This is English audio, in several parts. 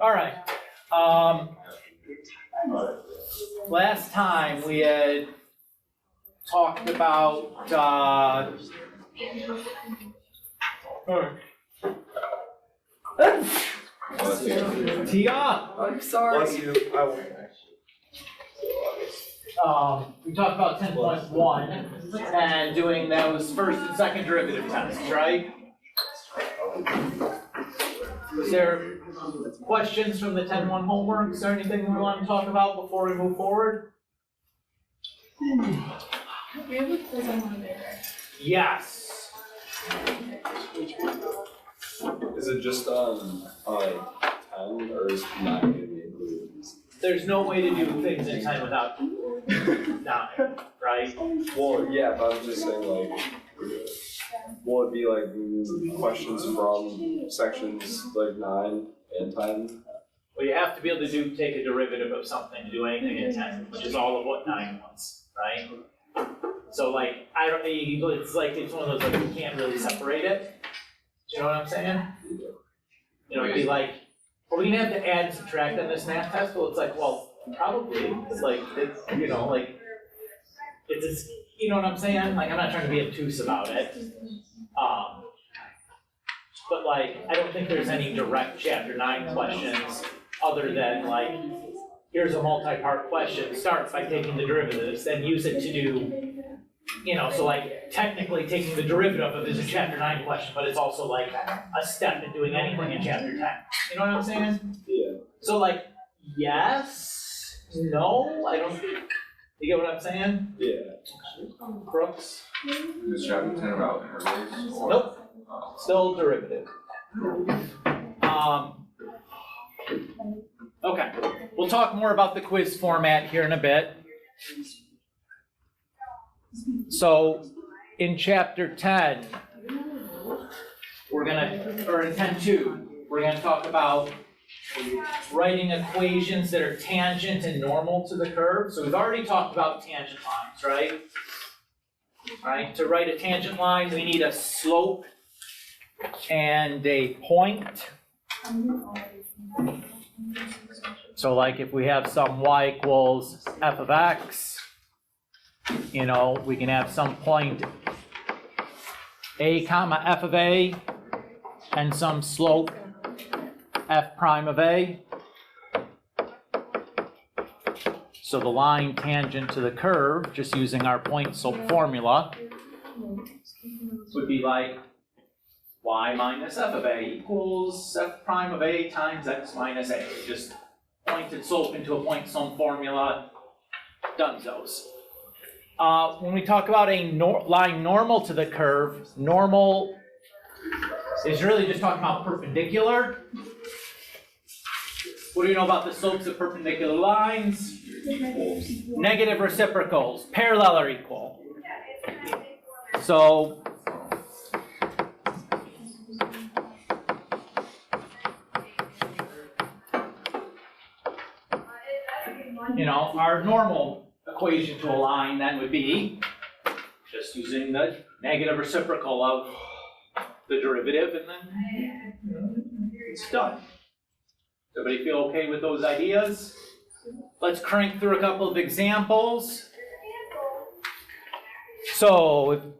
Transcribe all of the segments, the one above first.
All right. Last time we had talked about Tia. I'm sorry. Bless you. I won't. We talked about 10.1 and doing those first and second derivative tests, right? Is there questions from the 10.1 homework? Is there anything we want to talk about before we move forward? We have a quiz on Monday, right? Yes. Is it just on 10 or is 9 going to be included? There's no way to do things in 10 without 9, right? Well, yeah, but I'm just saying, like, will it be like questions from sections like 9 and 10? Well, you have to be able to take a derivative of something to do anything in 10, which is all of what 9 was, right? So like, it's one of those, like, you can't really separate it. Do you know what I'm saying? You know, it'd be like, are we gonna have to add and subtract on this math test? Well, it's like, well, probably. It's like, it's, you know, like, it's, you know what I'm saying? Like, I'm not trying to be obtuse about it. But like, I don't think there's any direct chapter 9 questions other than like, here's a multi-part question, starts by taking the derivatives, then use it to do, you know, so like technically taking the derivative of it is a chapter 9 question, but it's also like a step in doing anything in chapter 10. You know what I'm saying? Yeah. So like, yes, no, I don't, you get what I'm saying? Yeah. Brooks? Is chapter 10 about intervals? Nope. Still derivative. Okay, we'll talk more about the quiz format here in a bit. So in chapter 10, or in 10.2, we're gonna talk about writing equations that are tangent and normal to the curve. So we've already talked about tangent lines, right? Right, to write a tangent line, we need a slope and a point. So like if we have some y equals f of x, you know, we can have some point a comma f of a and some slope f prime of a. So the line tangent to the curve, just using our point slope formula, would be like y minus f of a equals f prime of a times x minus a. Just pointed slope into a point slope formula, donezo's. When we talk about a line normal to the curve, normal is really just talking about perpendicular. What do you know about the slopes of perpendicular lines? Negative reciprocals, parallel or equal. So you know, our normal equation to a line then would be just using the negative reciprocal of the derivative, and then it's done. Everybody feel okay with those ideas? Let's crank through a couple of examples. So,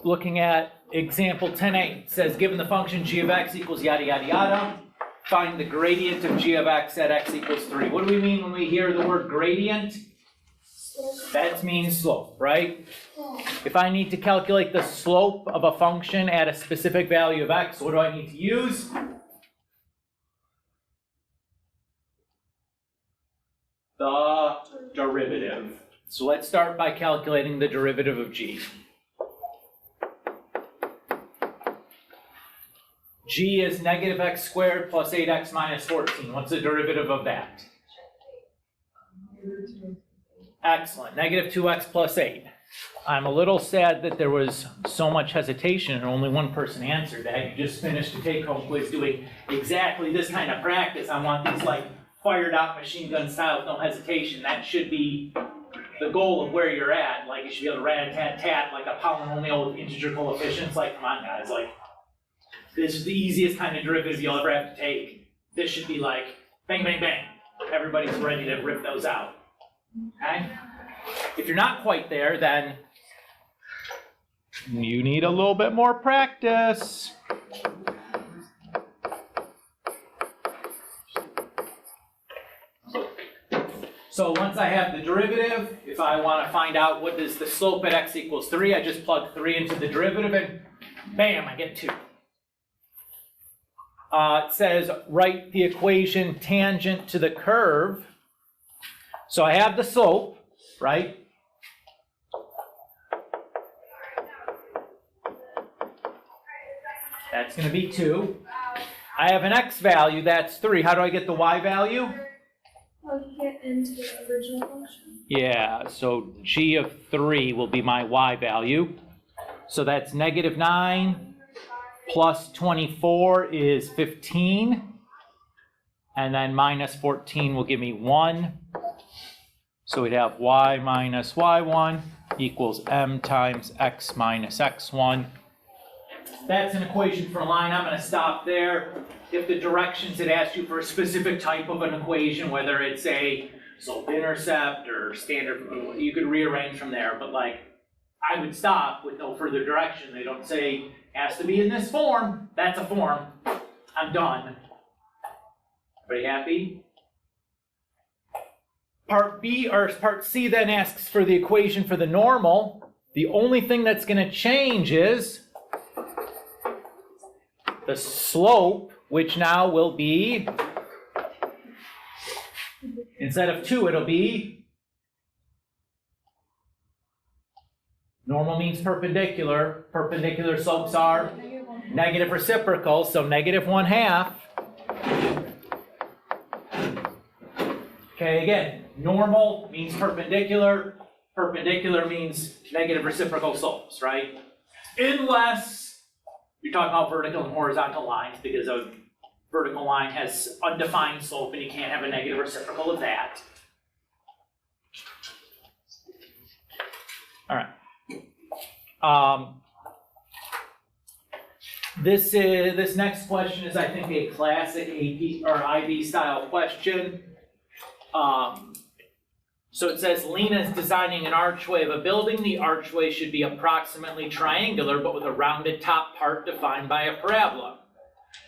looking at example 10.8, says given the function g of x equals yada yada yada, find the gradient of g of x at x equals 3. What do we mean when we hear the word gradient? That means slope, right? If I need to calculate the slope of a function at a specific value of x, what do I need to use? The derivative. So let's start by calculating the derivative of g. G is negative x squared plus 8x minus 14. What's the derivative of that? Excellent. Negative 2x plus 8. I'm a little sad that there was so much hesitation and only one person answered that. You just finished a take-home quiz doing exactly this kind of practice. I want these like fired out machine gun style with no hesitation. That should be the goal of where you're at. Like you should be able to rat-a-tat-tat like a polynomial with integer coefficients. Like, come on guys, like this is the easiest kind of derivative you'll ever have to take. this should be like bang, bang, bang. Everybody's ready to rip those out, okay? If you're not quite there, then you need a little bit more practice. So once I have the derivative, if I want to find out what is the slope at x equals 3, I just plug 3 into the derivative and bam, I get 2. It says write the equation tangent to the curve. So I have the slope, right? That's going to be 2. I have an x value, that's 3. How do I get the y value? Plug it into the original function. Yeah, so g of 3 will be my y value. So that's -9 plus 24 is 15. And then minus 14 will give me 1. So we'd have y minus y1 equals m times x minus x1. That's an equation for a line. I'm going to stop there. If the directions had asked you for a specific type of an equation, whether it's a slope-intercept or standard, you could rearrange from there. But like, I would stop with no further direction. They don't say, has to be in this form. That's a form. I'm done. Everybody happy? Part B, or Part C then asks for the equation for the normal. The only thing that's going to change is the slope, which now will be, instead of 2, it'll be, normal means perpendicular. Perpendicular slopes are negative reciprocal, so -1/2. Okay, again, normal means perpendicular. Perpendicular means negative reciprocal slopes, right? Unless you're talking about vertical and horizontal lines, because a vertical line has undefined slope and you can't have a negative reciprocal of that. All right. This next question is, I think, a classic AP or IB style question. So it says Lena is designing an archway of a building. The archway should be approximately triangular, but with a rounded top part defined by a parabola.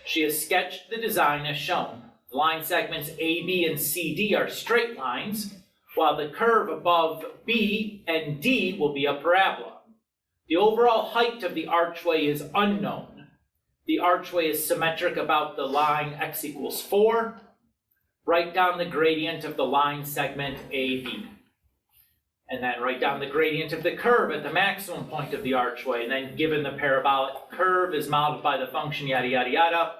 She has sketched the design as shown. The line segments AB and CD are straight lines, while the curve above B and D will be a parabola. The overall height of the archway is unknown. The archway is symmetric about the line x equals 4. Write down the gradient of the line segment AB. And then write down the gradient of the curve at the maximum point of the archway. And then given the parabolic curve is modeled by the function yada yada yada,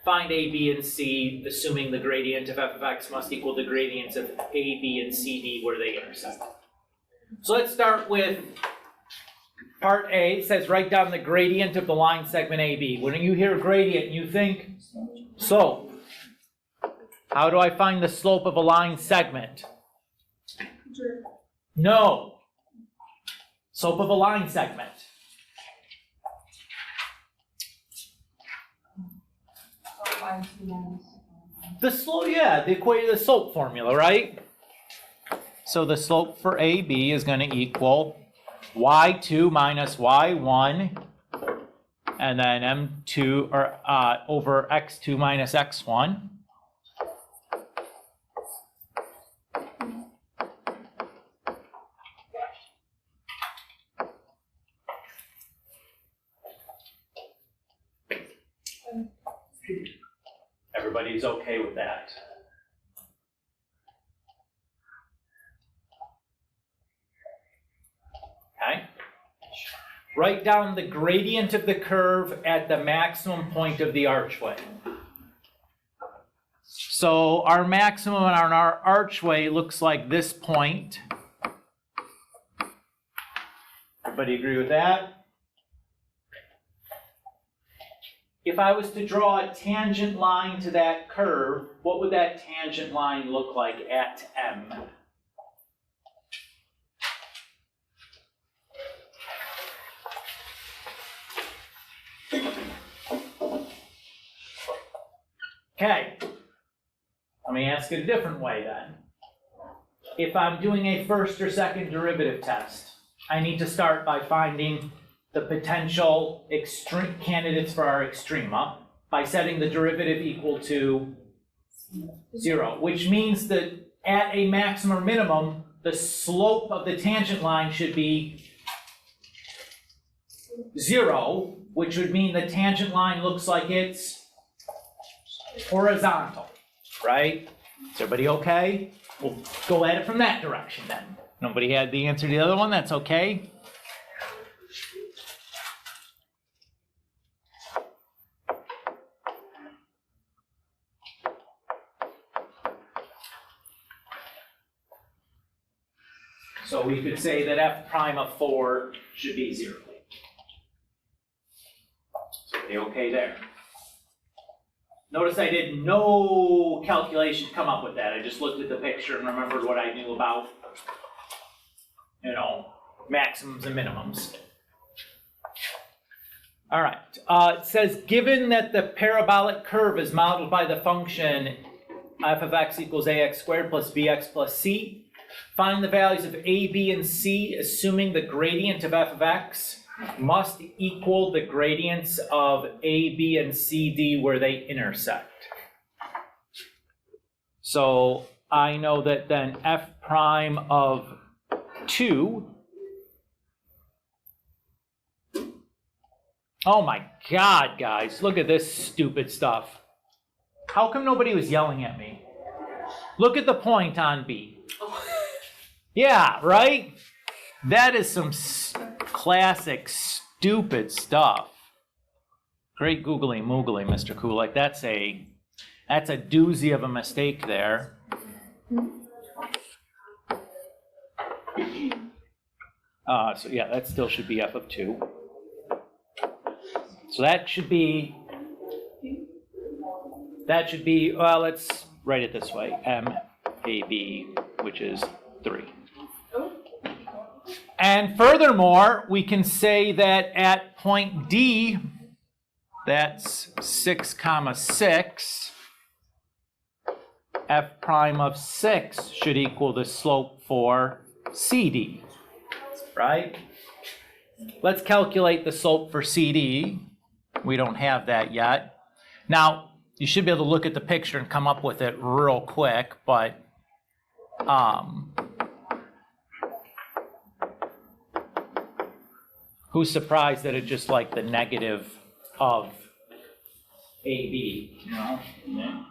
find A, B, and C, assuming the gradient of f of x must equal the gradients of A, B, and CD where they intersect. So let's start with part A. It says write down the gradient of the line segment AB. When you hear gradient, you think slope. How do I find the slope of a line segment? No. Slope of a line segment. The slope, yeah, the slope formula, right? So the slope for AB is going to equal y2 minus y1, and then m2 or over x2 minus x1. Everybody's okay with that? Okay. Write down the gradient of the curve at the maximum point of the archway. So our maximum on our archway looks like this point. Everybody agree with that? If I was to draw a tangent line to that curve, what would that tangent line look like at M? Okay, Let me ask it a different way then. If I'm doing a first or second derivative test, I need to start by finding the potential extreme candidates for our extrema by setting the derivative equal to 0, which means that at a maximum or minimum, the slope of the tangent line should be 0, which would mean the tangent line looks like it's horizontal, right? Is everybody okay? We'll go at it from that direction then. Nobody had the answer to the other one, that's okay. So we could say that f prime of 4 should be 0. So are they okay there? Notice I did no calculation to come up with that. I just looked at the picture and remembered what I knew about, you know, maximums and minimums. All right, it says, given that the parabolic curve is modeled by the function f of x equals ax squared plus bx plus c, find the values of a, b, and c, assuming the gradient of f of x must equal the gradients of a, b, and c, d where they intersect. So I know that then f prime of 2, oh my God, guys, look at this stupid stuff. How come nobody was yelling at me? Look at the point on B. Yeah, right? That is some classic stupid stuff. Great googly moogly, Mr. Kulik. That's a doozy of a mistake there. So yeah, that still should be f of 2. So that should be, well, let's write it this way, m a b, which is 3. And furthermore, we can say that at point D, that's 6 comma 6, f prime of 6 should equal the slope for CD, right? Let's calculate the slope for CD. We don't have that yet. Now, you should be able to look at the picture and come up with it real quick, but who's surprised that it's just like the negative of AB, you know? Yeah.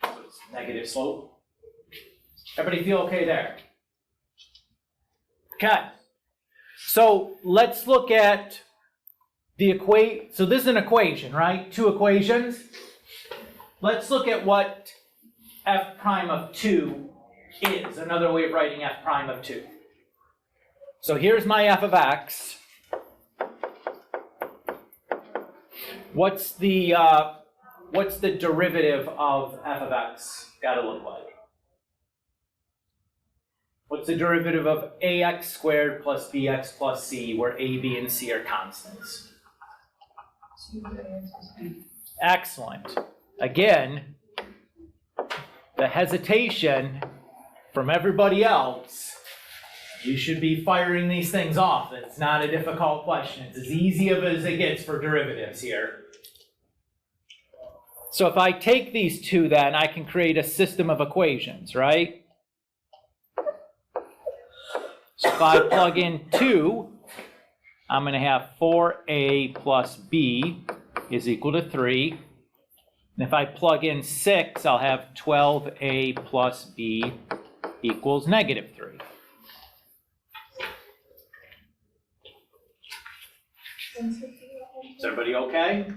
So it's negative slope. Everybody feel okay there? Okay. So let's look at the so this is an equation, right? 2 equations. Let's look at what f prime of 2 is, another way of writing f prime of 2. So here's my f of x. What's the derivative of f of x got to look like? What's the derivative of ax squared plus bx plus c, where a, b, and c are constants? Excellent. Again, the hesitation from everybody else, you should be firing these things off. It's not a difficult question. It's as easy as it gets for derivatives here. So if I take these two, then I can create a system of equations, right? So if I plug in 2, I'm going to have 4a plus b is equal to 3. And if I plug in 6, I'll have 12a plus b equals negative 3. Is everybody okay?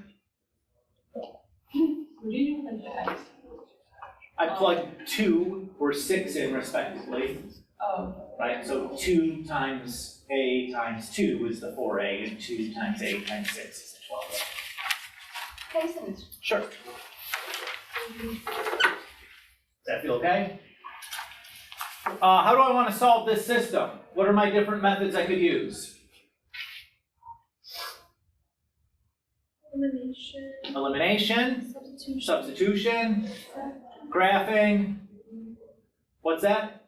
I plugged 2 or 6 in respectively. Right, so 2 times a times 2 is the 4a, and 2 times a times 6 is the 12a. Sure. Does that feel okay? How do I want to solve this system? What are my different methods I could use? elimination, elimination, substitution, graphing. What's that?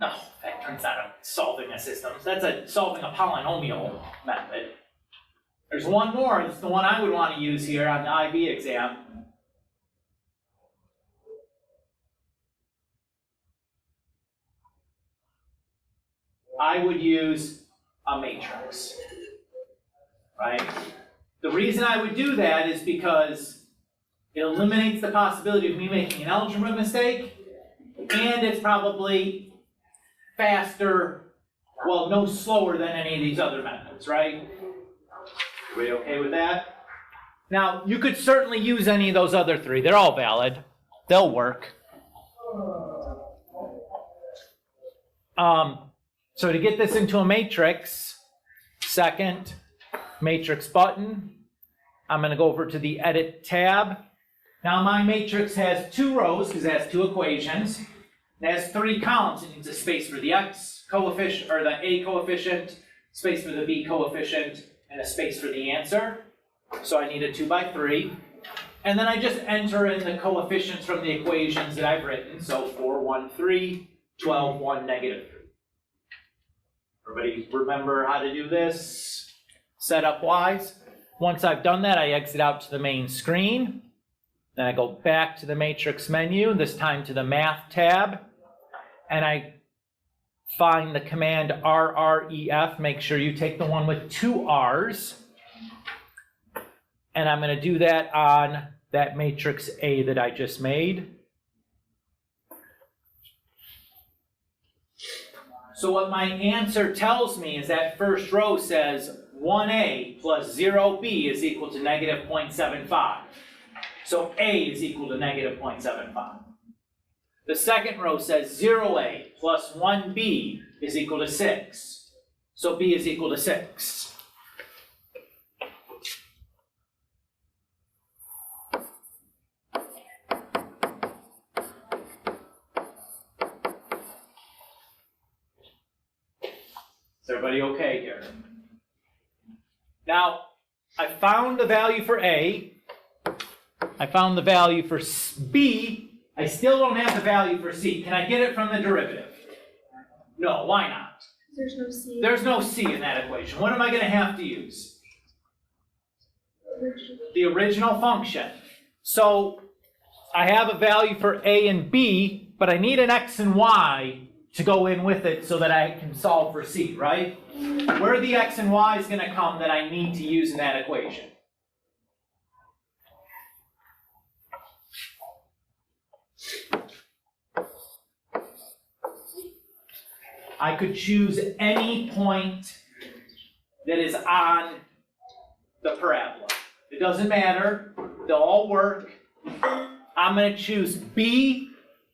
No, that turns out I'm solving a system. That's solving a polynomial method. There's one more. It's the one I would want to use here on the IB exam. I would use a matrix, right? The reason I would do that is because it eliminates the possibility of me making an algebra mistake, and it's probably faster, well, no slower than any of these other methods, right? Everybody okay with that? Now, you could certainly use any of those other three. They're all valid. They'll work. So to get this into a matrix, second matrix button, I'm going to go over to the Edit tab. Now my matrix has 2 rows because it has 2 equations. It has 3 columns. It needs a space for the x coefficient, or the a coefficient, space for the b coefficient, and a space for the answer. So I need a 2 by 3. And then I just enter in the coefficients from the equations that I've written. So 4, 1, 3, 12, 1, negative 3. Everybody remember how to do this setup-wise? Once I've done that, I exit out to the main screen. Then I go back to the matrix menu, this time to the Math tab, and I find the command RREF. Make sure you take the one with 2 R's. And I'm going to do that on that matrix A that I just made. So what my answer tells me is that first row says 1a plus 0b is equal to negative 0.75. So a is equal to negative 0.75. The second row says 0a plus 1b is equal to 6. So b is equal to 6. Is everybody okay here? Now, I found the value for A. I found the value for B. I still don't have the value for C. Can I get it from the derivative? No, why not? There's no C. There's no C in that equation. What am I going to have to use? The original function. So I have a value for A and B, but I need an X and Y to go in with it so that I can solve for C, right? Where are the X and Y is going to come that I need to use in that equation? I could choose any point that is on the parabola. It doesn't matter. They'll all work. I'm going to choose B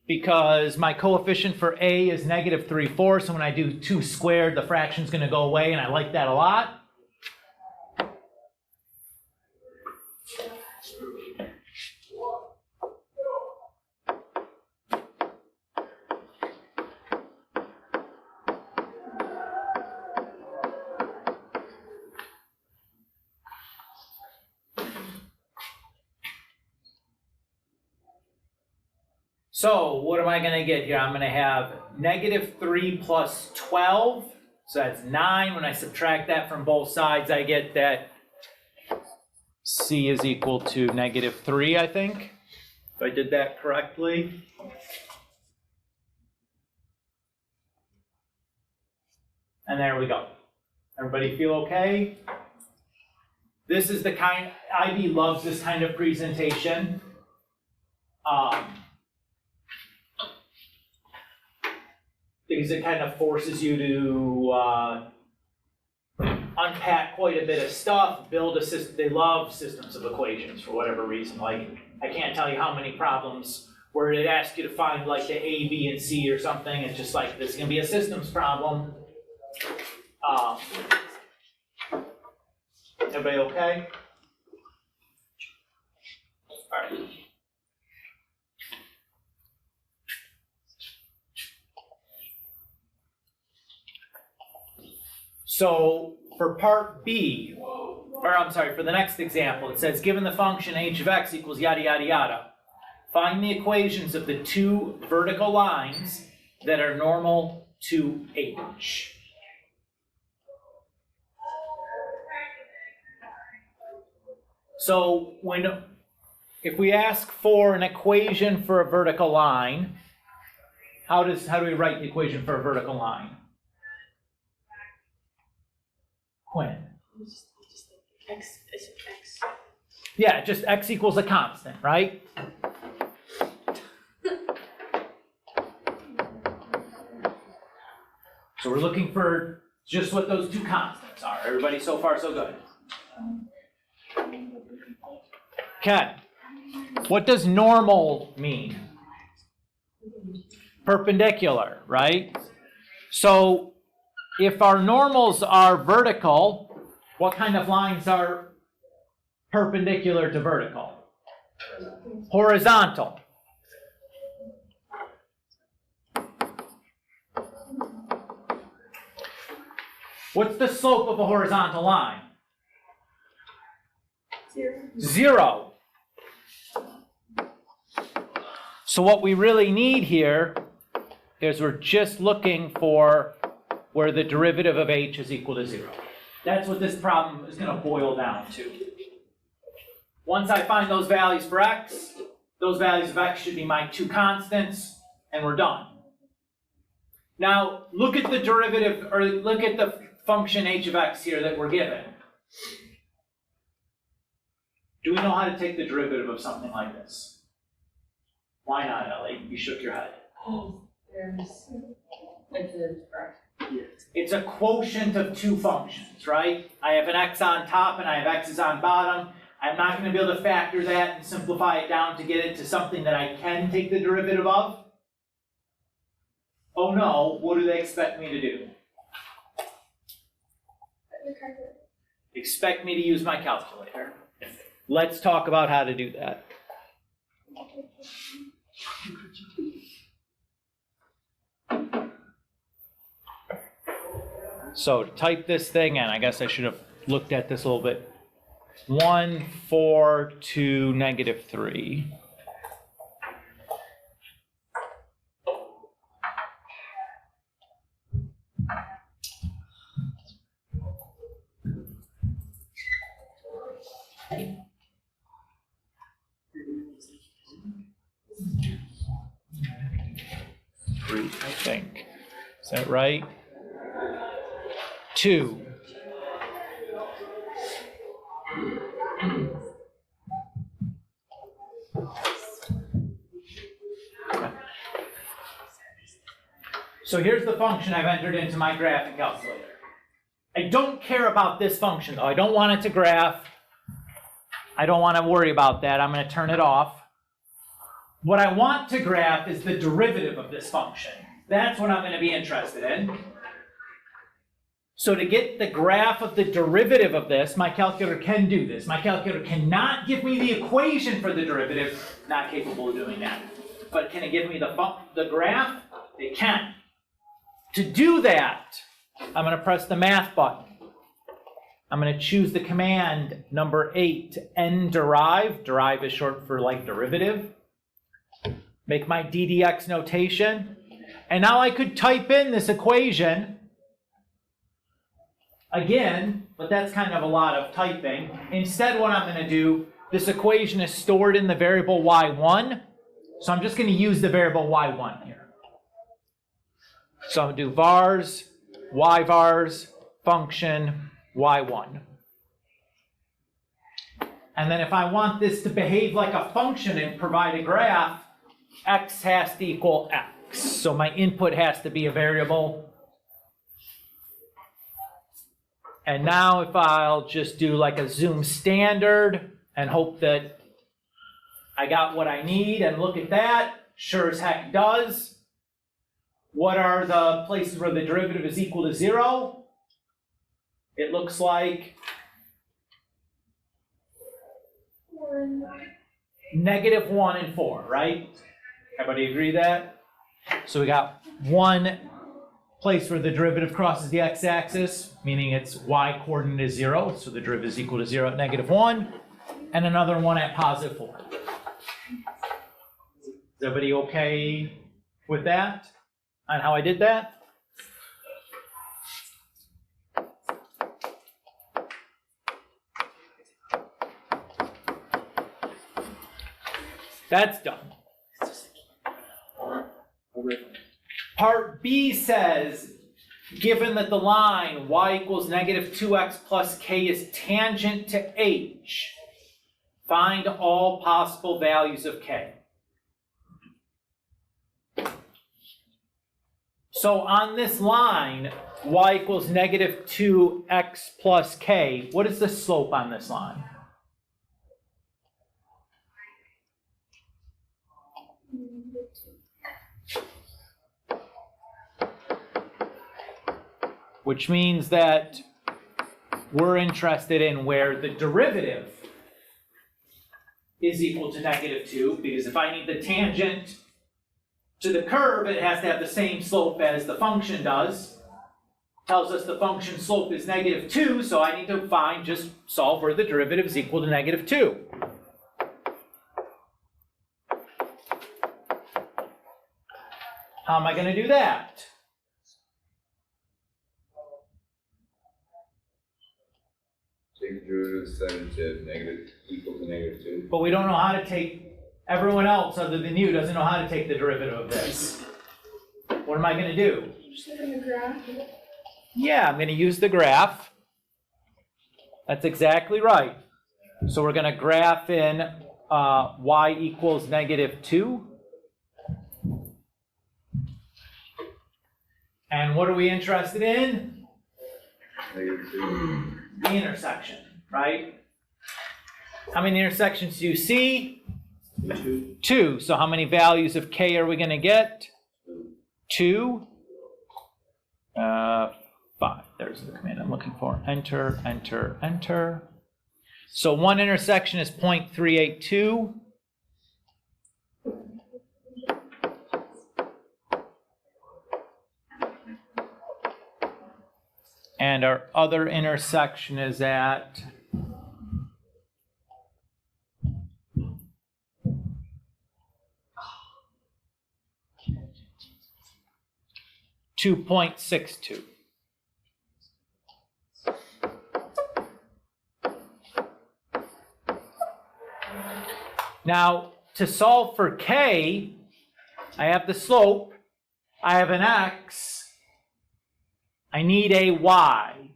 because my coefficient for A is negative 3/4. So when I do 2 squared, the fraction's going to go away, and I like that a lot. So what am I going to get here? I'm going to have negative 3 plus 12. So that's 9. When I subtract that from both sides, I get that C is equal to negative 3, I think. If I did that correctly. And there we go. Everybody feel okay? This is the kind, IB loves this kind of presentation. Because it kind of forces you to unpack quite a bit of stuff, build a system. They love systems of equations for whatever reason. Like, I can't tell you how many problems where it asks you to find like the A, B, and C or something. It's just like, this is going to be a systems problem. Everybody okay? All right. So for part B, or I'm sorry, for the next example, it says, given the function h of x equals yada, yada, yada, find the equations of the two vertical lines that are normal to h. So if we ask for an equation for a vertical line, how do we write the equation for a vertical line? Quinn? X is X. Yeah, just x equals a constant, right? So we're looking for just what those two constants are. Everybody so far so good? Okay. What does normal mean? Perpendicular, right? So if our normals are vertical, what kind of lines are perpendicular to vertical? Horizontal. What's the slope of a horizontal line? 0. So what we really need here is we're just looking for where the derivative of h is equal to 0. That's what this problem is going to boil down to. Once I find those values for x, those values of x should be my two constants, and we're done. Now, look at the derivative, or look at the function h of x here that we're given. Do we know how to take the derivative of something like this? Why not, Ellie? You shook your head. It's a quotient of two functions, right? I have an x on top and I have x's on bottom. I'm not going to be able to factor that and simplify it down to get it to something that I can take the derivative of. Oh no, what do they expect me to do? Expect me to use my calculator. Let's talk about how to do that. So to type this thing in, I guess I should have looked at this a little bit. 1, 4 to negative 3. I think. Is that right? 2. So here's the function I've entered into my graphing calculator. I don't care about this function though. I don't want it to graph. I don't want to worry about that. I'm going to turn it off. What I want to graph is the derivative of this function. That's what I'm going to be interested in. So to get the graph of the derivative of this, my calculator can do this. My calculator cannot give me the equation for the derivative. Not capable of doing that. But can it give me the graph? It can. To do that, I'm going to press the math button. I'm going to choose the command number 8, nderive. Derive is short for like derivative. Make my ddx notation. And now I could type in this equation again, but that's kind of a lot of typing. Instead, what I'm going to do, this equation is stored in the variable y1. So I'm just going to use the variable y1 here. So I'm going to do vars, yvars, function, y1. And then if I want this to behave like a function and provide a graph, x has to equal x. So my input has to be a variable. And now if I'll just do like a zoom standard and hope that I got what I need, and look at that, sure as heck does. What are the places where the derivative is equal to 0? It looks like -1 and 4, right? Everybody agree that? So we got 1 place where the derivative crosses the x-axis, meaning its y-coordinate is 0, so the derivative is equal to 0 at -1, and another one at +4. Is everybody okay with that, on how I did that? That's done. Part B says, given that the line y equals -2x plus k is tangent to h, find all possible values of k. So on this line, y equals -2x plus k, what is the slope on this line? Which means that we're interested in where the derivative is equal to -2, because if I need the tangent to the curve, it has to have the same slope as the function does. Tells us the function slope is -2, so I need to just solve where the derivative is equal to -2. How am I going to do that? Take the derivative, set it to equal to -2. But we don't know how to take, everyone else other than you doesn't know how to take the derivative of this. What am I going to do? Just look in the graph. Yeah, I'm going to use the graph. That's exactly right. So we're going to graph in y equals -2. And what are we interested in? -2. The intersection, right? How many intersections do you see? 2. So how many values of k are we going to get? 2. 5. There's the command I'm looking for. Enter, enter, enter. So one intersection is 0.382. And our other intersection is at 2.62. Now, to solve for k, I have the slope, I have an x, I need a y.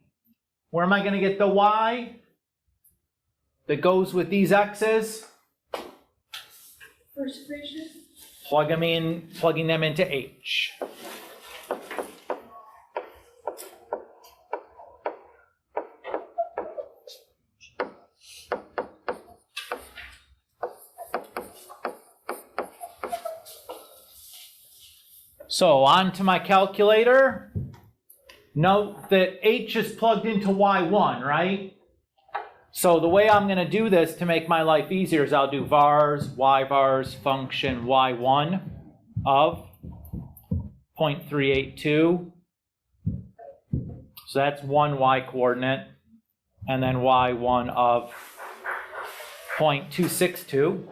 Where am I going to get the y that goes with these x's? First equation. Plugging them into h. So on to my calculator. Note that h is plugged into y1, right? So the way I'm going to do this to make my life easier is I'll do vars, y vars function y1 of 0.382. So that's one y coordinate. And then y1 of 0.262.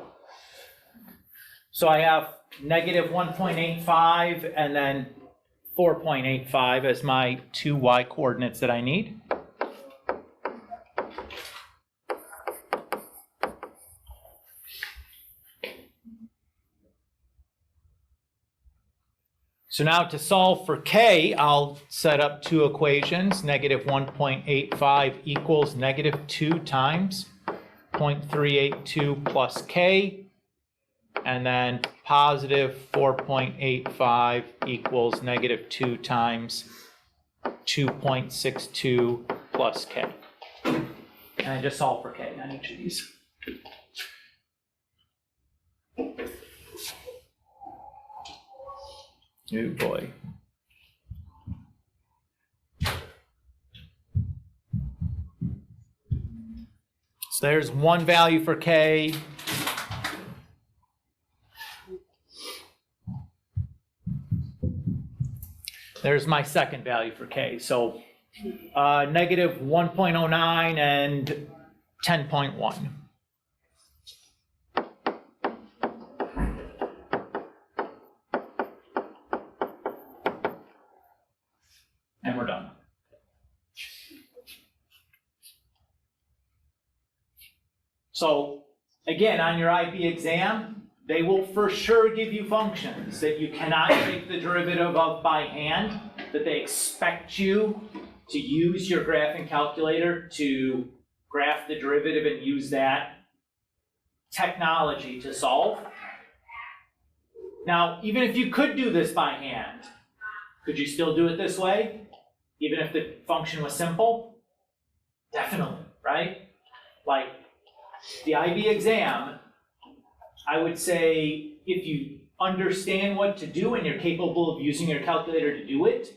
So I have -1.85 and then 4.85 as my two y coordinates that I need. So now to solve for k, I'll set up two equations. -1.85 equals -2 times 0.382 plus k. And then positive 4.85 equals -2 times 2.62 plus k. And I just solve for k on each of these. Oh boy. So there's one value for k. there's my second value for K. So negative 1.09 and 10.1. And we're done. So again, on your IB exam, they will for sure give you functions that you cannot take the derivative of by hand, that they expect you to use your graphing calculator to graph the derivative and use that technology to solve. Now, even if you could do this by hand, could you still do it this way? Even if the function was simple? Definitely, right? Like the IB exam, I would say if you understand what to do and you're capable of using your calculator to do it,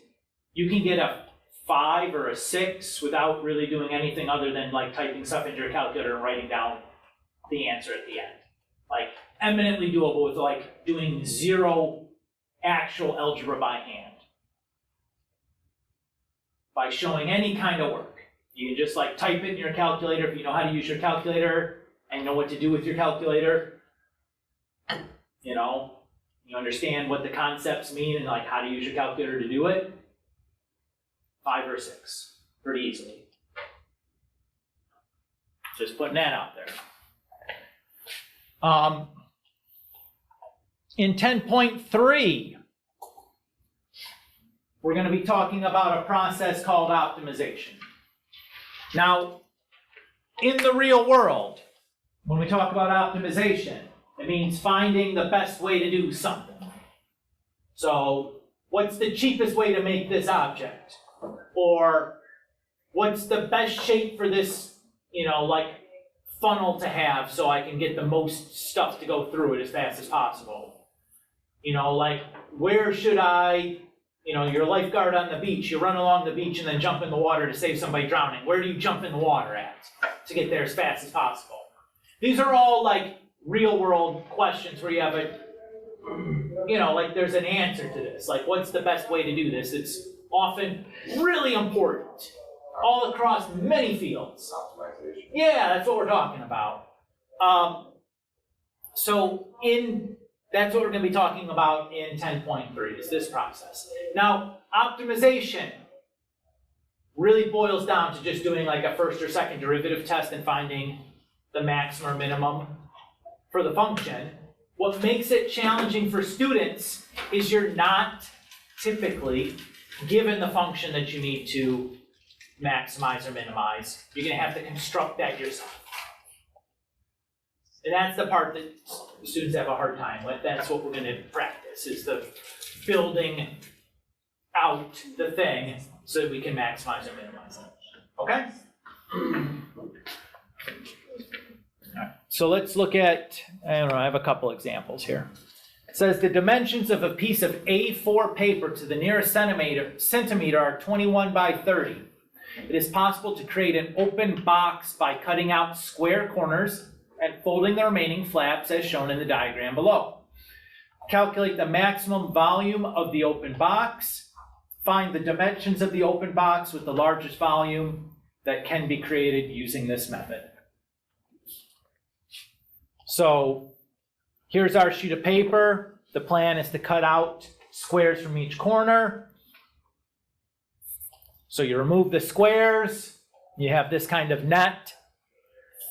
you can get a 5 or a 6 without really doing anything other than like typing stuff into your calculator and writing down the answer at the end. Like eminently doable with like doing 0 actual algebra by hand. By showing any kind of work. You can just like type it in your calculator if you know how to use your calculator and know what to do with your calculator. You know, you understand what the concepts mean and like how to use your calculator to do it. 5 or 6, pretty easily. Just putting that out there. In 10.3, we're going to be talking about a process called optimization. Now, in the real world, when we talk about optimization, it means finding the best way to do something. So, what's the cheapest way to make this object? Or what's the best shape for this, you know, like funnel to have so I can get the most stuff to go through it as fast as possible? You know, like where should I, you know, you're a lifeguard on the beach, you run along the beach and then jump in the water to save somebody drowning. Where do you jump in the water at to get there as fast as possible? These are all like real world questions where you have a, you know, like there's an answer to this. Like what's the best way to do this? It's often really important all across many fields. Optimization. Yeah, that's what we're talking about. That's what we're going to be talking about in 10.3 is this process. Now, optimization really boils down to just doing like a first or second derivative test and finding the maximum or minimum for the function. What makes it challenging for students is you're not typically given the function that you need to maximize or minimize. You're going to have to construct that yourself. And that's the part that students have a hard time with. That's what we're going to practice, is the building out the thing so that we can maximize or minimize it. Okay? All right. So let's look at, I don't know, I have a couple examples here. It says the dimensions of a piece of A4 paper to the nearest centimeter are 21 by 30. It is possible to create an open box by cutting out square corners and folding the remaining flaps as shown in the diagram below. Calculate the maximum volume of the open box. Find the dimensions of the open box with the largest volume that can be created using this method. So here's our sheet of paper. The plan is to cut out squares from each corner. So you remove the squares, you have this kind of net,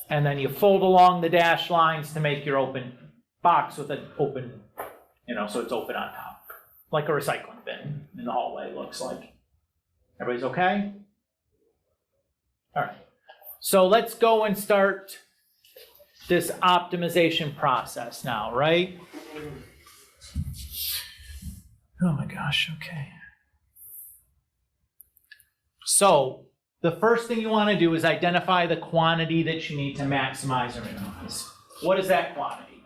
and then you fold along the dashed lines to make your open box with an open, you know, so it's open on top. Like a recycling bin in the hallway, looks like. Everybody's okay? All right. So let's go and start this optimization process now, right? Oh my gosh, okay. So the first thing you want to do is identify the quantity that you need to maximize or minimize. What is that quantity?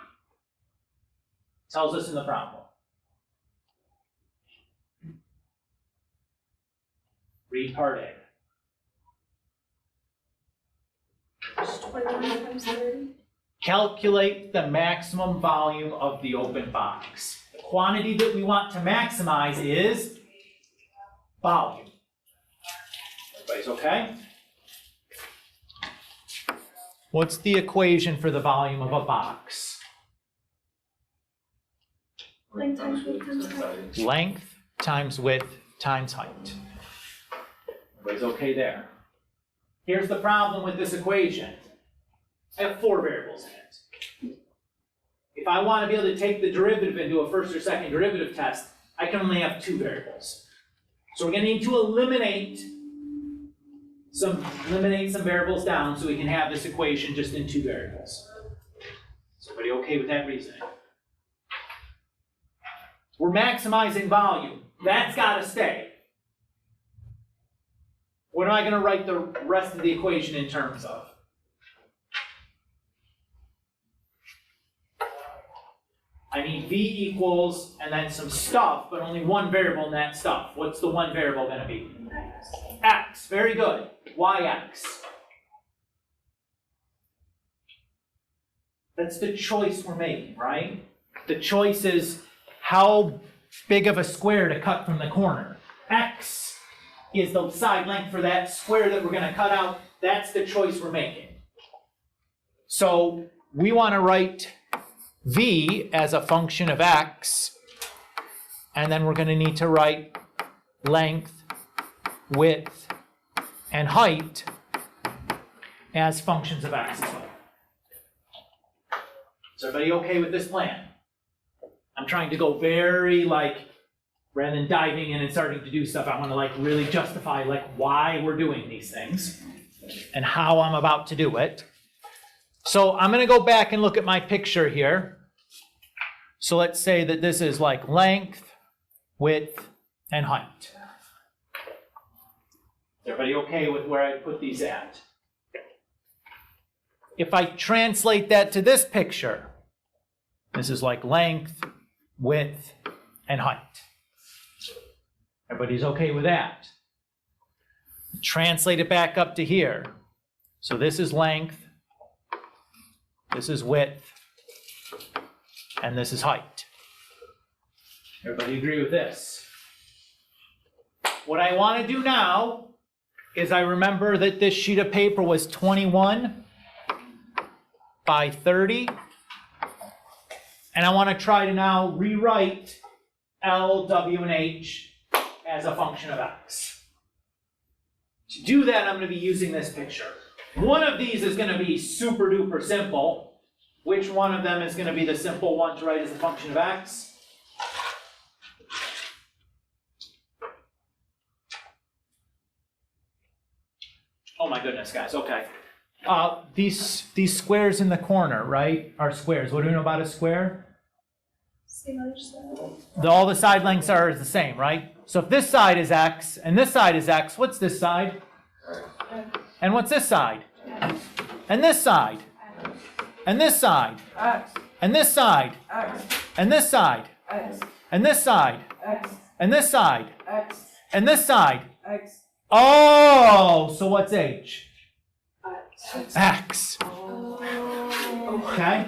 It tells us in the problem. Read part A. It's 21 times 30. Calculate the maximum volume of the open box. The quantity that we want to maximize is volume. Everybody's okay? What's the equation for the volume of a box? Length times width times height. Length times width times height. Everybody's okay there? Here's the problem with this equation. I have 4 variables in it. If I want to be able to take the derivative and do a first or second derivative test, I can only have 2 variables. So we're going to need to eliminate some variables down so we can have this equation just in 2 variables. Is everybody okay with that reasoning? We're maximizing volume. That's got to stay. What am I going to write the rest of the equation in terms of? I need V equals, and then some stuff, but only one variable in that stuff. What's the one variable going to be? X. Very good. Why X? That's the choice we're making, right? The choice is how big of a square to cut from the corner. X is the side length for that square that we're going to cut out. That's the choice we're making. So we want to write V as a function of X, and then we're going to need to write length, width, and height as functions of X as well. Is everybody okay with this plan? I'm trying to go very rather than diving in and starting to do stuff, I want to really justify why we're doing these things and how I'm about to do it. So I'm going to go back and look at my picture here. So let's say that this is length, width, and height. Is everybody okay with where I put these at? If I translate that to this picture, this is length, width, and height. Everybody's okay with that? Translate it back up to here. So this is length, this is width, and this is height. Everybody agree with this? What I want to do now is I remember that this sheet of paper was 21 by 30. And I want to try to now rewrite L, W, and H as a function of X. To do that, I'm going to be using this picture. One of these is going to be super duper simple. Which one of them is going to be the simple one to write as a function of X? Oh my goodness, guys, okay. These squares in the corner, right, are squares. What do we know about a square? Same on each side. All the side lengths are the same, right? So if this side is X and this side is X, what's this side? And what's this side? And this side? And this side? And this side? And this side? And this side? And this side? And this side? Oh, so what's H? X. Okay?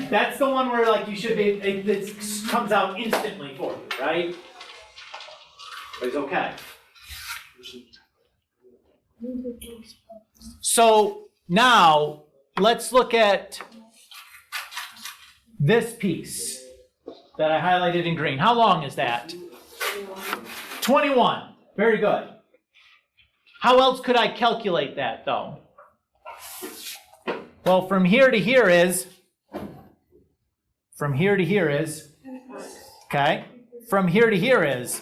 That's the one where you should be, it comes out instantly for you, right? But it's okay. So now let's look at this piece that I highlighted in green. How long is that? 21. Very good. How else could I calculate that though? Well, from here to here is, okay? From here to here is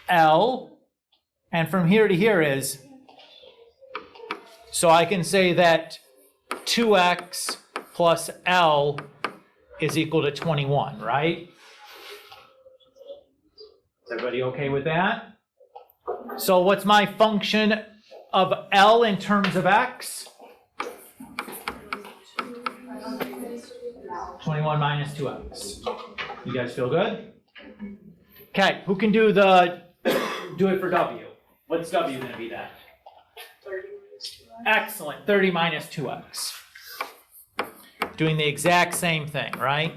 L, and from here to here is, so I can say that 2x plus L is equal to 21, right? Is everybody okay with that? So what's my function of L in terms of X? 21 minus 2x. You guys feel good? Okay, who can do it for W? What's W going to be then? 30 minus 2x. Excellent, 30 minus 2x. Doing the exact same thing, right?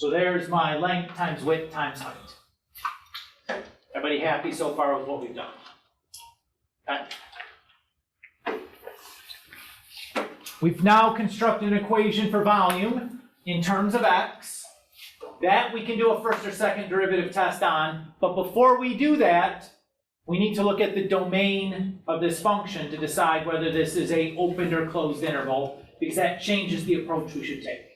So there's my length times width times height. Everybody happy so far with what we've done? Okay. We've now constructed an equation for volume in terms of x. That we can do a first or second derivative test on, but before we do that, we need to look at the domain of this function to decide whether this is a opened or closed interval, because that changes the approach we should take.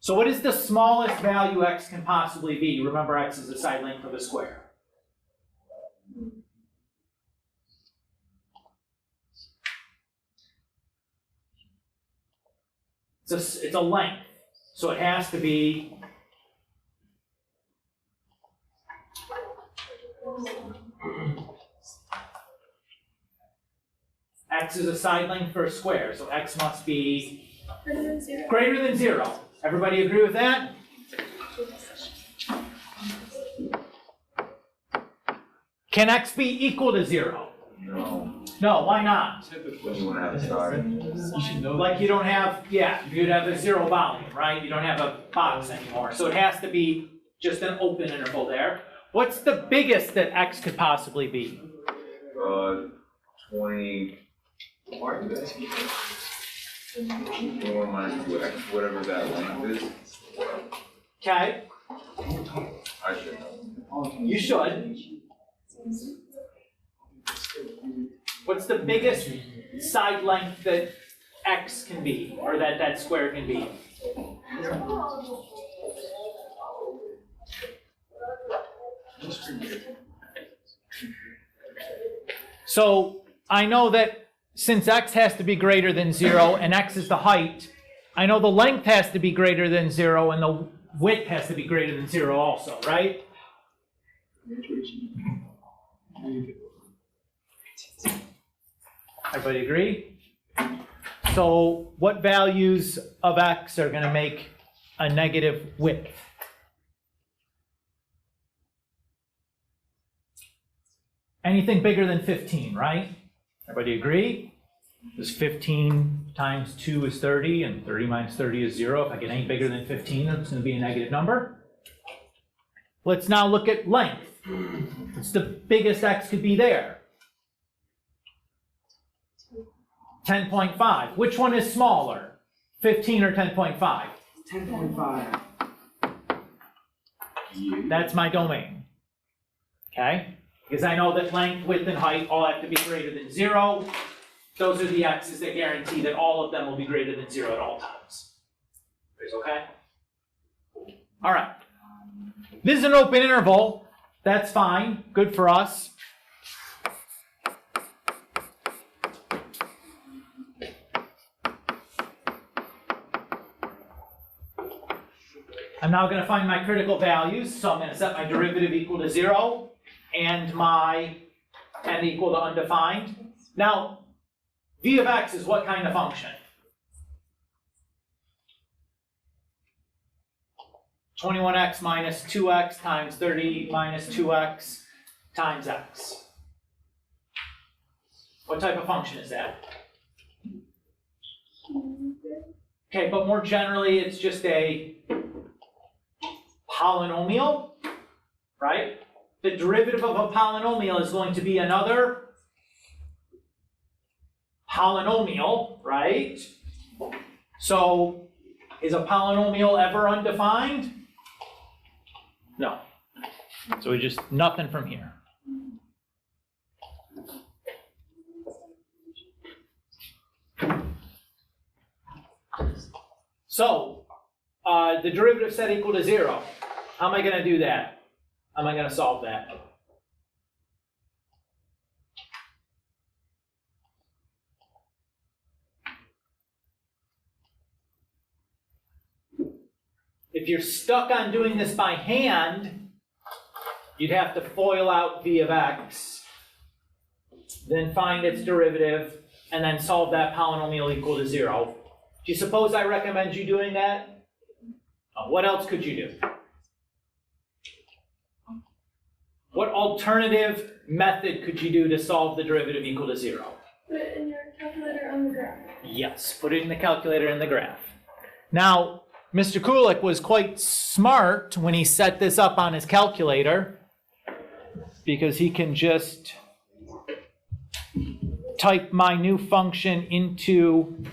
So what is the smallest value x can possibly be? Remember, x is the side length of a square. It's a length, so it has to be x is a side length for a square, so x must be Greater than 0. greater than 0. Everybody agree with that? Can x be equal to 0? No. No, why not? Typically, you want to have a side. Like you don't have, yeah, you'd have a 0 volume, right? You don't have a box anymore. So it has to be just an open interval there. What's the biggest that x could possibly be? 20. 4 minus 2x, whatever that length is. Okay, I should know. you should. What's the biggest side length that x can be, or that square can be? So I know that since x has to be greater than 0 and x is the height, I know the length has to be greater than 0 and the width has to be greater than 0 also, right? Everybody agree? So what values of x are going to make a negative width? Anything bigger than 15, right? Everybody agree? Because 15 times 2 is 30, and 30 minus 30 is 0. If I get any bigger than 15, it's going to be a negative number. Let's now look at length. What's the biggest x could be there? 10.5. Which one is smaller? 15 or 10.5? 10.5. That's my domain. Okay? Because I know that length, width, and height all have to be greater than 0. Those are the x's that guarantee that all of them will be greater than 0 at all times. Okay? All right. This is an open interval. That's fine. Good for us. I'm now going to find my critical values. So I'm going to set my derivative equal to 0 and my n equal to undefined. Now, v of x is what kind of function? 21x minus 2x times 30 minus 2x times x. What type of function is that? Okay, but more generally, it's just a polynomial, right? The derivative of a polynomial is going to be another polynomial, right? So, is a polynomial ever undefined? No. So we just, nothing from here. So, the derivative set equal to 0. How am I going to do that? How am I going to solve that? If you're stuck on doing this by hand, you'd have to FOIL out v of x, then find its derivative, and then solve that polynomial equal to 0. Do you suppose I recommend you doing that? What else could you do? What alternative method could you do to solve the derivative equal to 0? Put it in your calculator on the graph. Yes, put it in the calculator in the graph. Now, Mr. Kulik was quite smart when he set this up on his calculator, because he can just type my new function into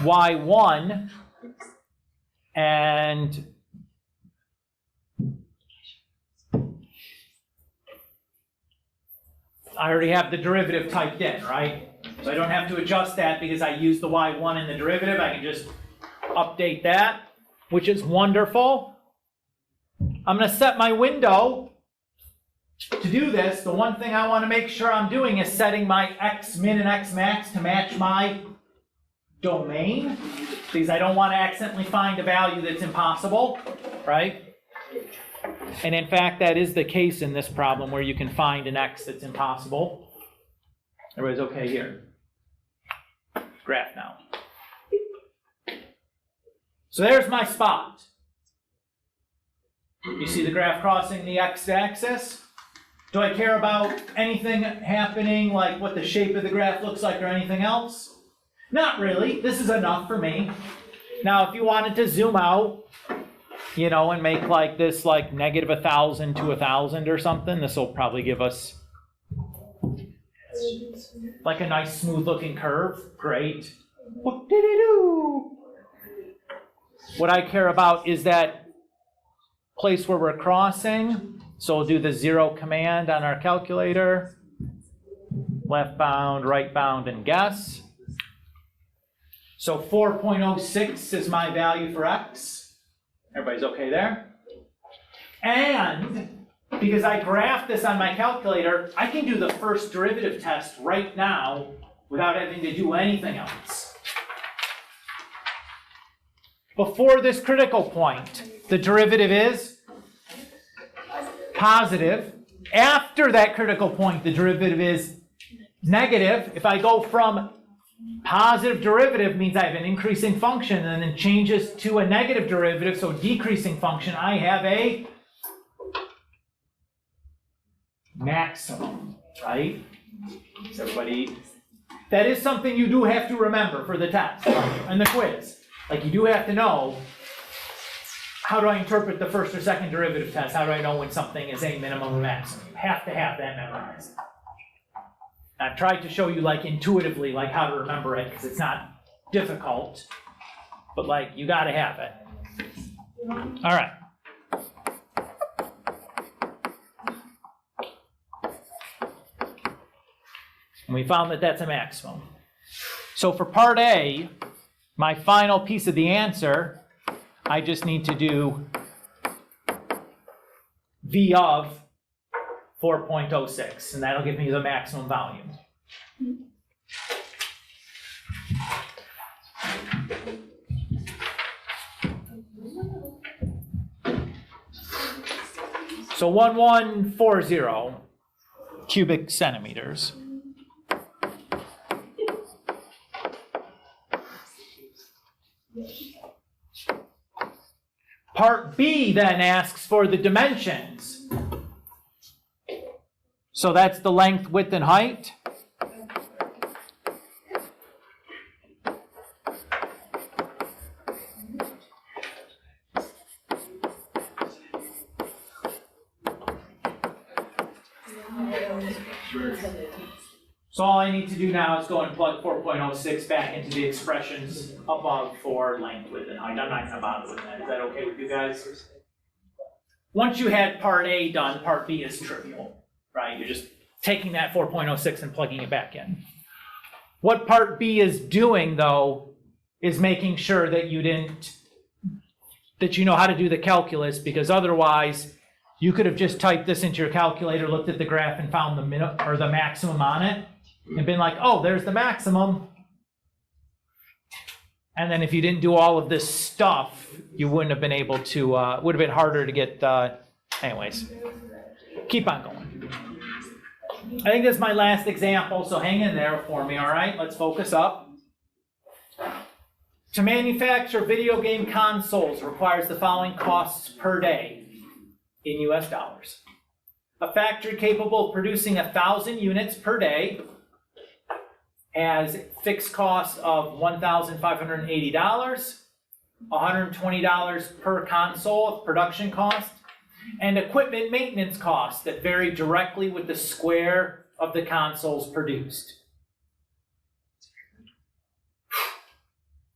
y1 and I already have the derivative typed in, right? So I don't have to adjust that because I use the y1 in the derivative. I can just update that, which is wonderful. I'm going to set my window to do this. The one thing I want to make sure I'm doing is setting my x min and x max to match my domain, because I don't want to accidentally find a value that's impossible, right? And in fact, that is the case in this problem where you can find an x that's impossible. Everybody's okay here? Graph now. So there's my spot. You see the graph crossing the x-axis? Do I care about anything happening, like what the shape of the graph looks like or anything else? Not really. This is enough for me. Now, if you wanted to zoom out, you know, and make like this like negative 1,000 to 1,000 or something, this will probably give us like a nice smooth looking curve. Great. What did it do? What I care about is that place where we're crossing. So we'll do the 0 command on our calculator. Left bound, right bound, and guess. So 4.06 is my value for x. Everybody's okay there? And because I graphed this on my calculator, I can do the first derivative test right now without having to do anything else. Before this critical point, the derivative is positive. After that critical point, the derivative is negative. If I go from positive derivative, means I have an increasing function, and then changes to a negative derivative, so decreasing function, I have a maximum, right? Is everybody? That is something you do have to remember for the test and the quiz. Like, you do have to know, how do I interpret the first or second derivative test? How do I know when something is a minimum or maximum? You have to have that memorized. I've tried to show you like intuitively like how to remember it, because it's not difficult, but like you got to have it. All right. And we found that that's a maximum. So for part A, my final piece of the answer, I just need to do V of 4.06, and that'll give me the maximum value. So 1140 cubic centimeters. Part B then asks for the dimensions. So that's the length, width, and height. So all I need to do now is go and plug 4.06 back into the expressions above for length, width, and height. I'm not going to bother with that. Is that okay with you guys? Once you had part A done, part B is trivial, right? You're just taking that 4.06 and plugging it back in. What part B is doing, though, is making sure that you know how to do the calculus, because otherwise you could have just typed this into your calculator, looked at the graph, and found the maximum on it, and been like, oh, there's the maximum. And then if you didn't do all of this stuff, you wouldn't have been able to, would have been harder to get, anyways. Keep on going. I think this is my last example, so hang in there for me, all right? Let's focus up. To manufacture video game consoles requires the following costs per day in US dollars. A factory capable of producing 1,000 units per day has fixed costs of $1,580 $120 per console of production cost, and equipment maintenance costs that vary directly with the square of the consoles produced.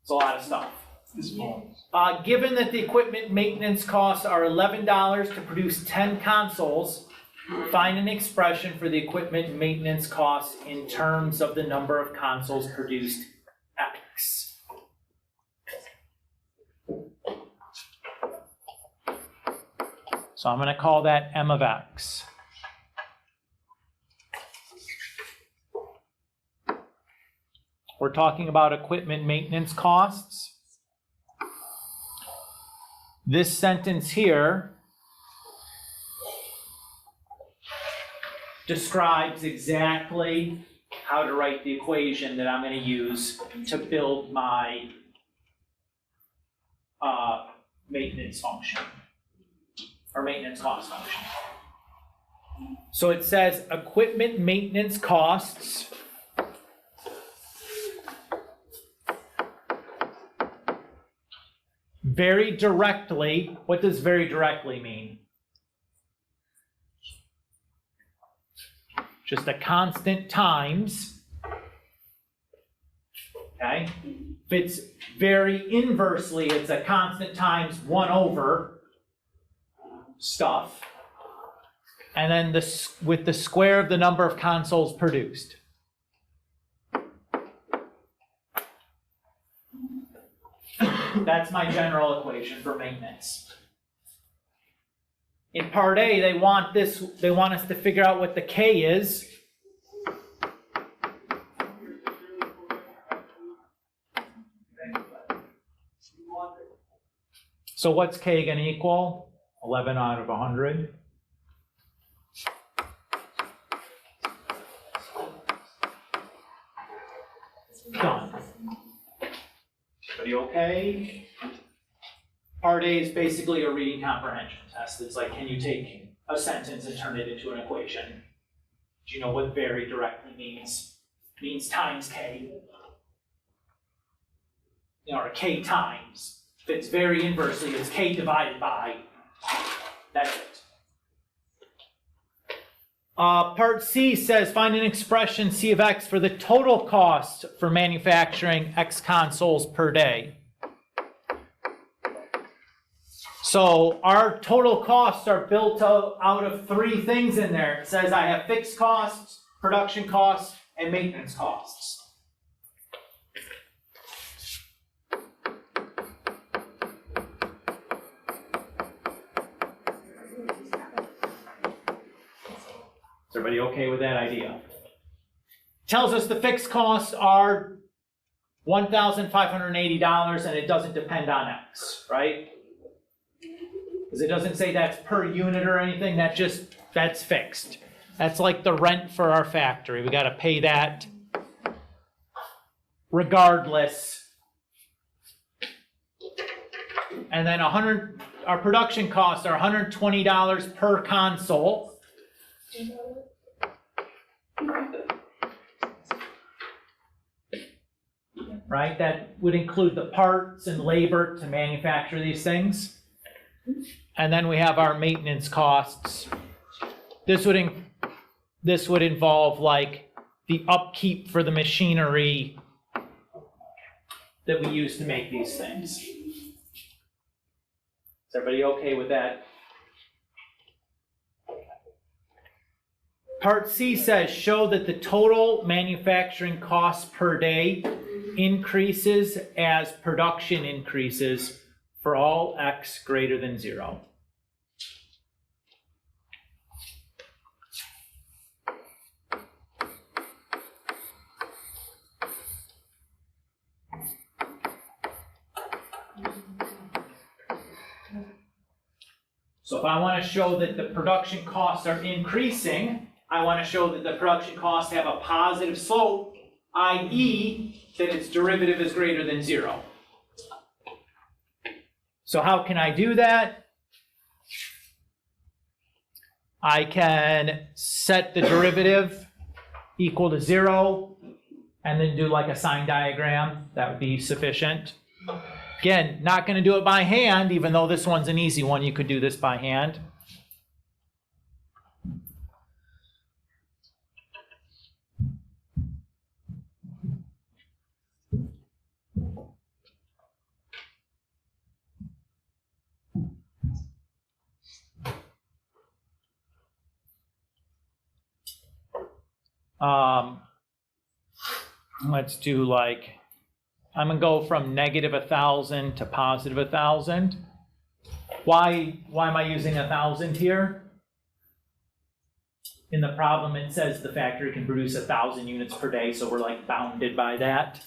It's a lot of stuff. Given that the equipment maintenance costs are $11 to produce 10 consoles, find an expression for the equipment maintenance costs in terms of the number of consoles produced, X. So I'm going to call that M of X. We're talking about equipment maintenance costs. This sentence here describes exactly how to write the equation that I'm going to use to build my maintenance function, or maintenance cost function. So it says equipment maintenance costs very directly. What does very directly mean? Just a constant times, okay? If it's very inversely, it's a constant times 1 over stuff. And then this with the square of the number of consoles produced. That's my general equation for maintenance. In part A, they want us to figure out what the K is. So what's K going to equal? 11 out of 100. Done. Everybody okay? Part A is basically a reading comprehension test. It's like, can you take a sentence and turn it into an equation? Do you know what very directly means? It means times K. Or K times. If it's very inversely, it's K divided by. That's it. Part C says, find an expression C of X for the total cost for manufacturing X consoles per day. So our total costs are built out of 3 things in there. It says I have fixed costs, production costs, and maintenance costs. Is everybody okay with that idea? Tells us the fixed costs are $1,580 and it doesn't depend on X, right? Because it doesn't say that's per unit or anything, that's fixed. That's like the rent for our factory. We got to pay that regardless. And then our production costs are $120 per console. Right? That would include the parts and labor to manufacture these things. And then we have our maintenance costs. This would involve like the upkeep for the machinery that we use to make these things. Is everybody okay with that? Part C says, show that the total manufacturing costs per day increases as production increases for all X greater than 0. So if I want to show that the production costs are increasing, I want to show that the production costs have a positive slope, i.e. that its derivative is greater than 0. So how can I do that? I can set the derivative equal to 0 and then do like a sign diagram. That would be sufficient. Again, not going to do it by hand, even though this one's an easy one. You could do this by hand. Let's do like, I'm gonna go from negative 1,000 to positive 1,000. Why am I using 1,000 here? In the problem, it says the factory can produce 1,000 units per day, so we're like bounded by that.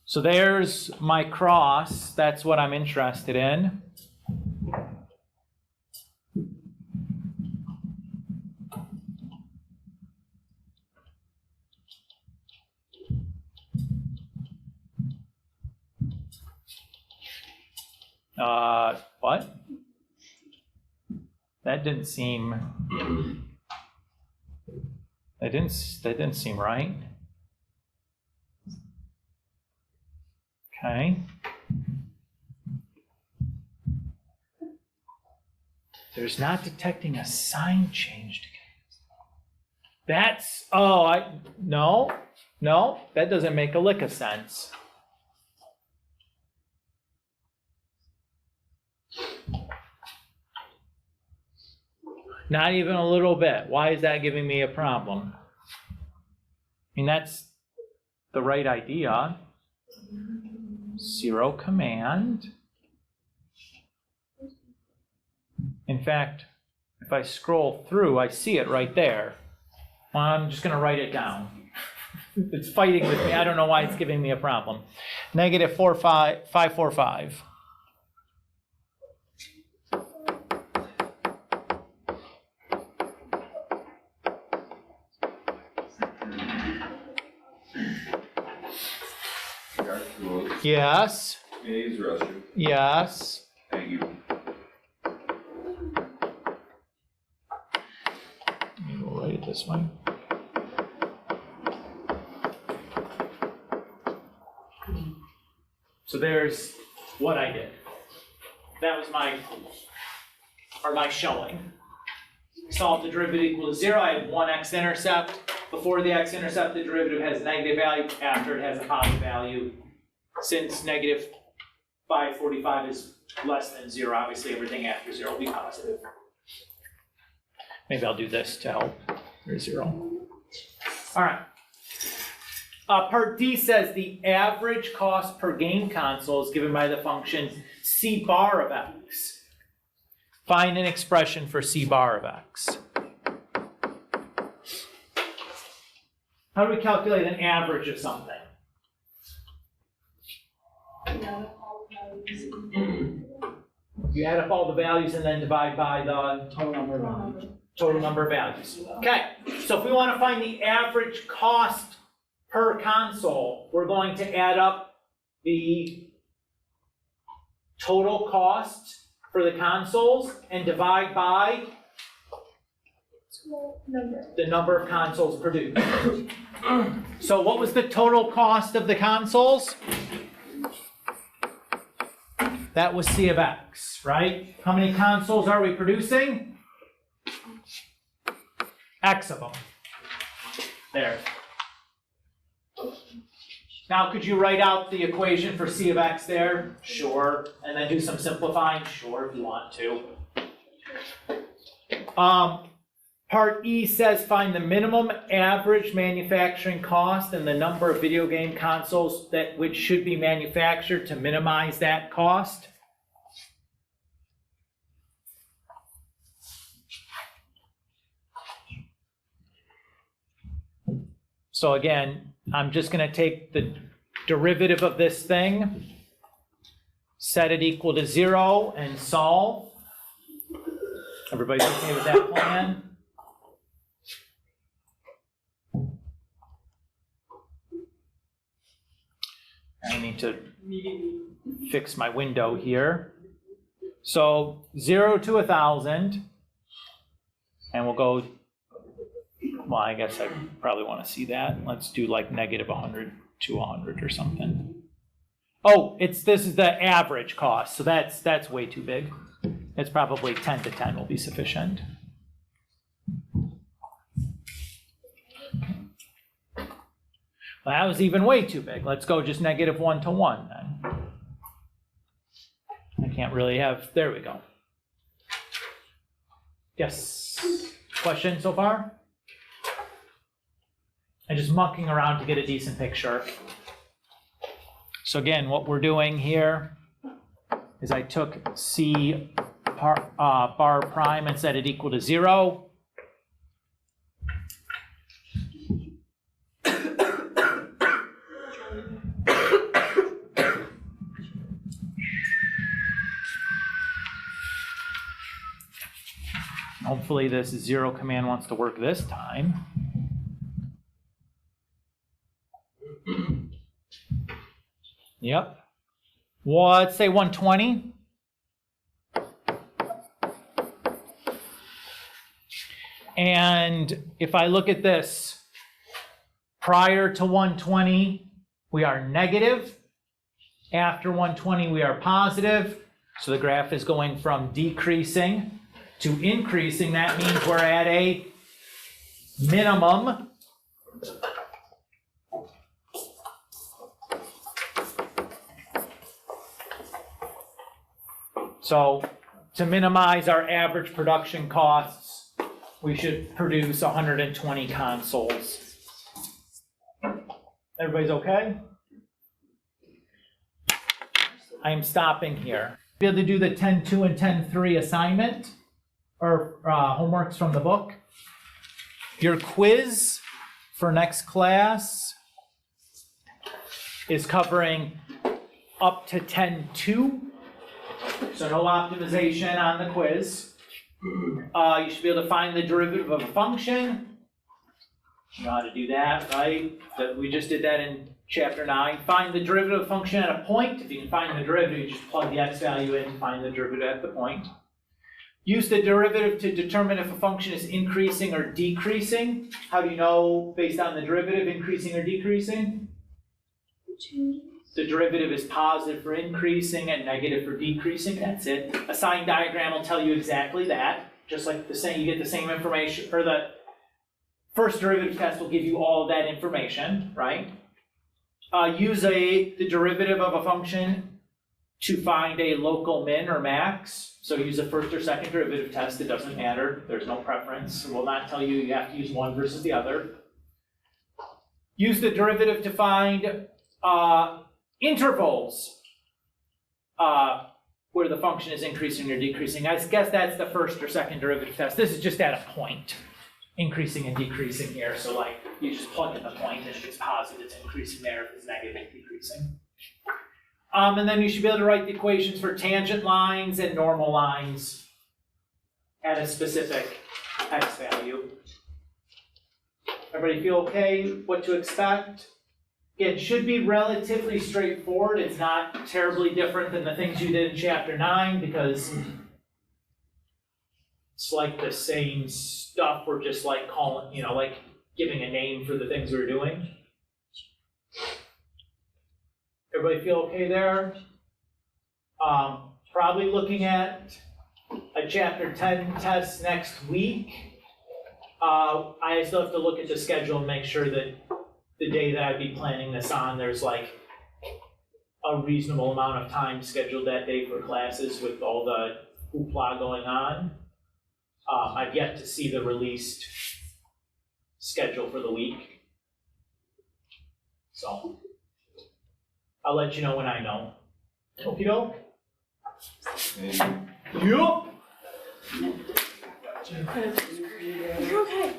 So there's my cross. That's what I'm interested in. What? That didn't seem right. Okay. There's not detecting a sign change. That's, no, that doesn't make a lick of sense. Not even a little bit. Why is that giving me a problem? I mean, that's the right idea. 0 command. In fact, if I scroll through, I see it right there. Well, I'm just going to write it down. It's fighting with me. I don't know why it's giving me a problem. Negative 545. Yes. May I use the restroom? Yes. Thank you. Maybe we'll write it this way. So there's what I did. That was my showing. Solve the derivative equal to 0. I have one x-intercept. Before the x-intercept, the derivative has a negative value. After it has a positive value. Since negative 545 is less than 0, obviously everything after 0 will be positive. Maybe I'll do this to help. There's 0. All right. Part D says the average cost per game console is given by the function C bar of x. Find an expression for C bar of x. How do we calculate an average of something? You add up all the values and then divide by the total number of values. Okay, so if we want to find the average cost per console, we're going to add up the total cost for the consoles and divide by the number of consoles produced. So what was the total cost of the consoles? That was C of x, right? How many consoles are we producing? X of them. There. Now, could you write out the equation for C of x there? Sure. And then do some simplifying? Sure, if you want to. Part E says find the minimum average manufacturing cost and the number of video game consoles which should be manufactured to minimize that cost. So again, I'm just going to take the derivative of this thing, set it equal to 0, and solve. Everybody okay with that plan? I need to fix my window here. So 0 to 1,000, and we'll go, well, I guess I probably want to see that. Let's do like negative 100 to 100 or something. Oh, this is the average cost, so that's way too big. It's probably 10 to 10 will be sufficient. Well, that was even way too big. Let's go just -1 to 1 then. I can't really have, there we go. Yes, question so far? I'm just mucking around to get a decent picture. So again, what we're doing here is I took C bar prime and set it equal to 0. Hopefully this 0 command wants to work this time. Yep. Well, let's say 120. And if I look at this, prior to 120, we are negative. After 120, we are positive. So the graph is going from decreasing to increasing. That means we're at a minimum. So to minimize our average production costs, we should produce 120 consoles. Everybody's okay? I am stopping here. Be able to do the 10.2 and 10.3 assignment or homeworks from the book. Your quiz for next class is covering up to 10.2. So no optimization on the quiz. You should be able to find the derivative of a function. You know how to do that, right? We just did that in chapter 9. Find the derivative of a function at a point. If you can find the derivative, you just plug the x value in to find the derivative at the point. Use the derivative to determine if a function is increasing or decreasing. How do you know based on the derivative, increasing or decreasing? The derivative is positive for increasing and negative for decreasing. That's it. A sign diagram will tell you exactly that. Just like the same, you get the same information, or the first derivative test will give you all of that information, right? Use the derivative of a function to find a local min or max. So use a first or second derivative test. It doesn't matter. There's no preference. It will not tell you you have to use one versus the other. Use the derivative to find intervals where the function is increasing or decreasing. I guess that's the first or second derivative test. This is just at a point, increasing and decreasing here. So like you just plug in the point, and if it's positive, it's increasing there. If it's negative, it's decreasing. And then you should be able to write the equations for tangent lines and normal lines at a specific x value. Everybody feel okay what to expect? It should be relatively straightforward. It's not terribly different than the things you did in chapter 9 because it's like the same stuff. We're just like calling, you know, like giving a name for the things we're doing. Everybody feel okay there? Probably looking at a chapter 10 test next week. I still have to look at the schedule and make sure that the day that I'd be planning this on, there's like a reasonable amount of time scheduled that day for classes with all the hoopla going on. I've yet to see the released schedule for the week. So I'll let you know when I know. Okie doke? Yup. You're okay.